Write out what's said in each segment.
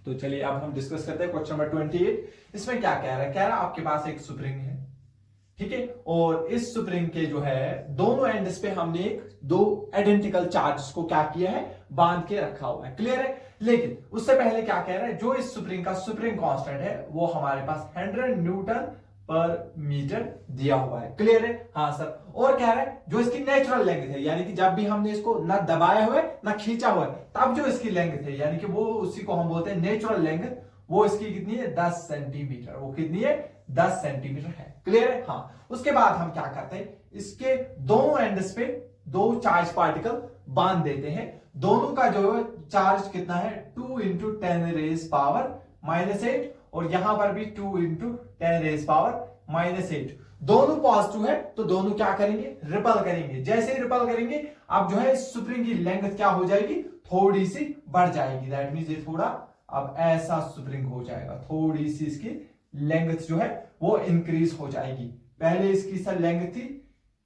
तो चलिए अब हम डिस्कस करते हैं क्वेश्चन नंबर 28। इसमें क्या कह रहा है, कह रहा है आपके पास एक स्प्रिंग है, ठीक है, और इस स्प्रिंग के जो है दोनों एंड्स पे हमने दो आइडेंटिकल चार्ज को क्या किया है, बांध के रखा हुआ है। क्लियर है। लेकिन उससे पहले क्या कह रहा है, जो इस स्प्रिंग का स्प्रिंग कांस्टेंट है वो हमारे पास 100 न्यूटन पर मीटर दिया हुआ है। क्लियर है। हाँ सर। और कह रहा है जो इसकी नेचुरल लेंथ है, यानी कि जब भी हमने इसको ना दबाया हुआ है ना खींचा हुआ है, तब जो इसकी लेंथ है, यानी कि वो उसी को हम बोलते हैं नेचुरल लेंथ, वो इसकी कितनी है, 10 सेंटीमीटर। वो कितनी है, 10 सेंटीमीटर है। क्लियर है। हाँ। उसके बाद हम क्या करते हैं, इसके दोनों एंड्स पे दो चार्ज पार्टिकल बांध देते हैं। दोनों का जो चार्ज कितना है, 2 इंटू 10 रेज पावर -8, और यहां पर भी 2 इंटू 10 रेज पावर -8। दोनों पॉजिटिव है तो दोनों क्या करेंगे, रिपल करेंगे। जैसे ही रिपल करेंगे, अब जो है स्प्रिंग की लेंथ क्या हो जाएगी, थोड़ी सी बढ़ जाएगी। दैट मींस ये थोड़ा अब ऐसा स्प्रिंग हो जाएगा, थोड़ी सी इसकी लेंथ जो है वो इंक्रीज हो जाएगी। पहले इसकी सर लेंथ थी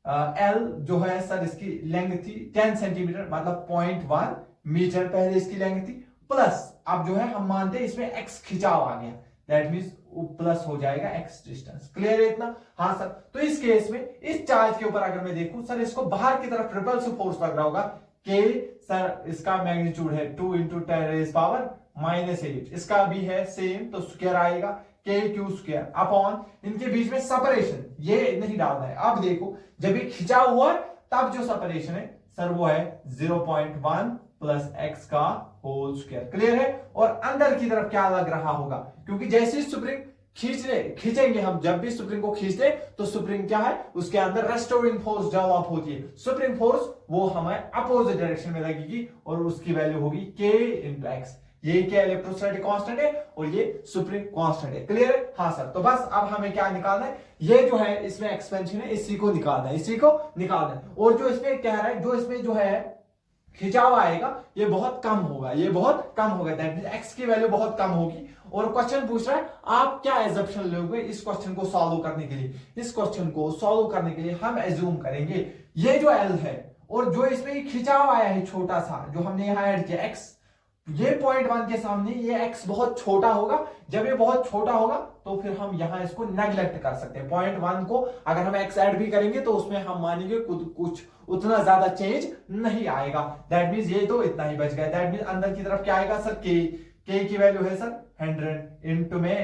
एल जो है सर, इसकी लेंथ थी 10 सेंटीमीटर, मतलब 0.1 मीटर पहले इसकी लेंथ थी। प्लस अब जो है हम मानते हैं इसमें एक्स खिंचाव आ गया, दैट मींस प्लस हो जाएगा एक्स डिस्टेंस। क्लियर है इतना। हाँ सर। तो इस केस में इस चार्ज के ऊपर अगर मैं देखूं सर, इसको बाहर की तरफ रिपल्सिव फोर्स लग रहा होगा के सर, इसका मैग्नीट्यूड है 2 इंटू 10 रेज पावर -8। इसका भी है सेम, तो स्क्वायर आएगा के क्यू स्क्वायर अपॉन इनके बीच में सेपरेशन ये नहीं डालना है। अब देखो जब ये खिंचा हुआ है तब जो सेपरेशन है सर वो है 0.1 प्लस एक्स का होल स्क्वायर। क्लियर है। और अंदर की तरफ क्या लग रहा होगा, क्योंकि जैसे स्प्रिंग खींचेंगे हम, जब भी स्प्रिंग को खींचते तो स्प्रिंग क्या है, उसके अंदर रेस्टोरिंग फोर्स डेवलप होती है। स्प्रिंग फोर्स वो हमें अपोजिट डायरेक्शन में लगेगी और उसकी वैल्यू होगी के इंटू एक्स। ये क्या इलेक्ट्रोस्टैटिक कांस्टेंट है और ये स्प्रिंग कांस्टेंट है। क्लियर है। हाँ सर। तो बस अब हमें क्या निकालना है, ये जो है इसमें एक्सपेंशन है, इसी को निकालना है, इसी को निकालना है। और जो इसमें कह रहा है, जो इसमें जो है खिंचाव आएगा ये बहुत कम होगा, ये बहुत कम होगा, दैट मींस एक्स की वैल्यू बहुत कम होगी। और क्वेश्चन पूछ रहा है आप क्या एजम्पशन लोगे इस क्वेश्चन को सॉल्व करने के लिए। इस क्वेश्चन को सॉल्व करने के लिए हम एज्यूम करेंगे ये जो एल है और जो इसमें खिंचाव आया है छोटा सा जो हमने यहां ऐड किया एक्स, ये 0.1 के सामने ये x बहुत छोटा होगा। जब ये बहुत छोटा होगा तो फिर हम यहां इसको नेग्लेक्ट कर सकते हैं। 0.1 को अगर हम x ऐड भी करेंगे तो उसमें हम मानेंगे कुछ उतना ज्यादा चेंज नहीं आएगा। दैट मींस ये तो इतना ही बच गया। दैट मींस अंदर की तरफ क्या आएगा सर, k की वैल्यू है सर 100 इंटू में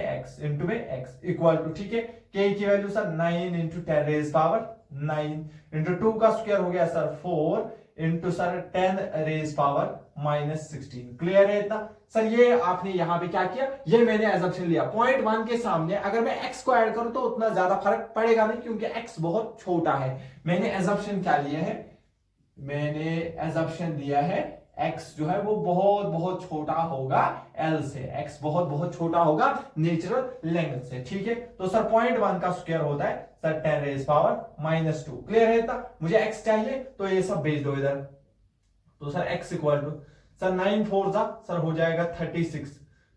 x इक्वल टू, ठीक है, k की value sir 9 into 10 raise power 9 into 2 का स्क्वायर हो गया sir 4 into sir 10 raise power -16। Clear है इतना सर। ये आपने यहां पे क्या किया, ये मैंने एजम्पशन लिया 0.1 के सामने अगर मैं x को ऐड करूं तो उतना ज्यादा फर्क पड़ेगा नहीं, क्योंकि x बहुत छोटा है। मैंने एजम्पशन क्या लिया है, मैंने एजम्पशन दिया है x जो है वो बहुत बहुत छोटा होगा l से, x बहुत बहुत छोटा होगा नेचुरल लेंथ से। ठीक है। तो सर 0.1 का स्क्वायर होता है सर 10 रेज पावर -2। क्लियर है इतना। मुझे x चाहिए तो ये सब भेज दो इधर। तो sir x equal to sir 9 4 sir हो जाएगा 36।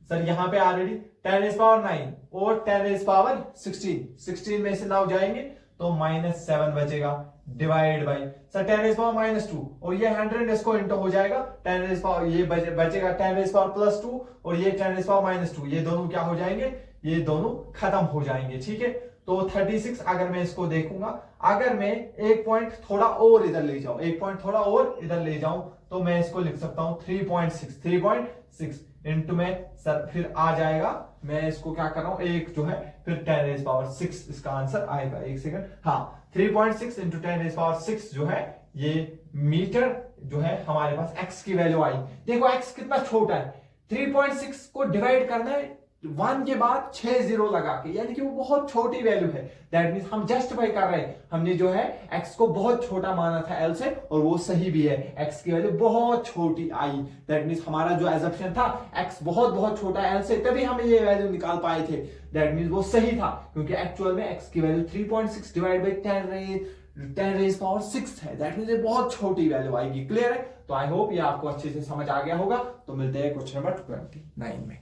सर यहां पे ऑलरेडी 10 रेज पावर 9 और 10 रेज पावर 16 में से 9 जाएंगे तो -7 बचेगा, divide by sir 10 raise power -2 और ये 100 इसको इंटू हो जाएगा 10 रेज पावर, ये बचेगा 10 रेज पावर +2 और ये 10 रेज पावर -2, ये दोनों क्या हो जाएंगे, ये दोनों खत्म हो जाएंगे। ठीक है। तो 36 अगर मैं इसको देखूंगा, अगर मैं एक पॉइंट थोड़ा और इधर ले जाऊं, एक पॉइंट थोड़ा और इधर ले जाऊं तो मैं इसको लिख सकता हूं 3.6 इंटू में सर फिर आ जाएगा, मैं इसको क्या कर रहा हूं, एक जो है फिर 10 रेज पावर 6 इसका आंसर आएगा। एक सेकंड, हाँ 3.6 इंटू 10 रेज पावर 6 जो है ये मीटर जो है हमारे पास x की वैल्यू आई। देखो x कितना छोटा है, 3.6 को डिवाइड करना है 1 के बाद 6 जीरो लगा के, यानी कि वो बहुत छोटी वैल्यू है। दैट मींस हम जस्टिफाई कर रहे हैं, हमने जो है x को बहुत छोटा माना था l से और वो सही भी है, x की वैल्यू बहुत छोटी आई। दैट मींस हमारा जो एजम्पशन था x बहुत बहुत छोटा l से, तभी हम ये वैल्यू निकाल पाए थे। दैट मींस वो सही था, क्योंकि एक्चुअल में x की वैल्यू 3.6 डिवाइड बाई 10 रेज पावर 6 है। दैट मींस ये बहुत छोटी वैल्यू आएगी। क्लियर है। तो आई होप ये आपको अच्छे से समझ आ गया होगा। तो मिलते हैं क्वेश्चन नंबर 29 में।